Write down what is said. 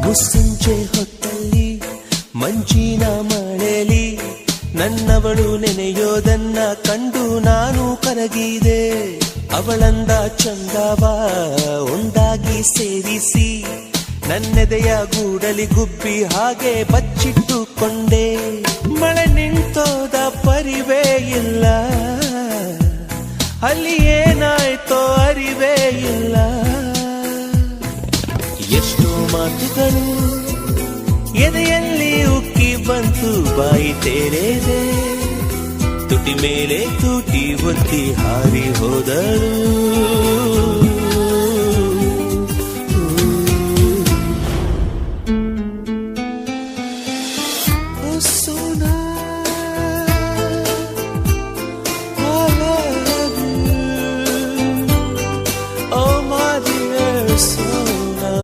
ಮುಸ್ಸಂಜೆ ಹೊತ್ತಲ್ಲಿ ಮಂಜಿನ ಮಳೆಲಿ ನನ್ನವಳು ನೆನೆಯೋದನ್ನ ಕಂಡು ನಾನು ಕರಗಿದೆ. ಅವಳಂದ ಚಂದವ ಒಂದಾಗಿ ಸೇರಿಸಿ ನನ್ನೆದೆಯ ಗೂಡಲಿ ಗುಬ್ಬಿ ಹಾಗೆ ಬಚ್ಚಿಟ್ಟುಕೊಂಡೆ. ಮಳೆ ನಿಂತೋದ ಪರಿವೇ ಇಲ್ಲ, ಅಲ್ಲಿ ಏನಾಯ್ತೋ ಅರಿವೇ ಇಲ್ಲ. ಎಷ್ಟೋ ಮಾತುಗಳು ಎದೆಯಲ್ಲಿ ಉಕ್ಕಿ ಬಂತು, ಬಾಯಿ ತೆರೆದೆ ತುಟಿ ಮೇಲೆ ತೂಟಿ ಒತ್ತಿ ಹಾರಿ ಹೋದಳು.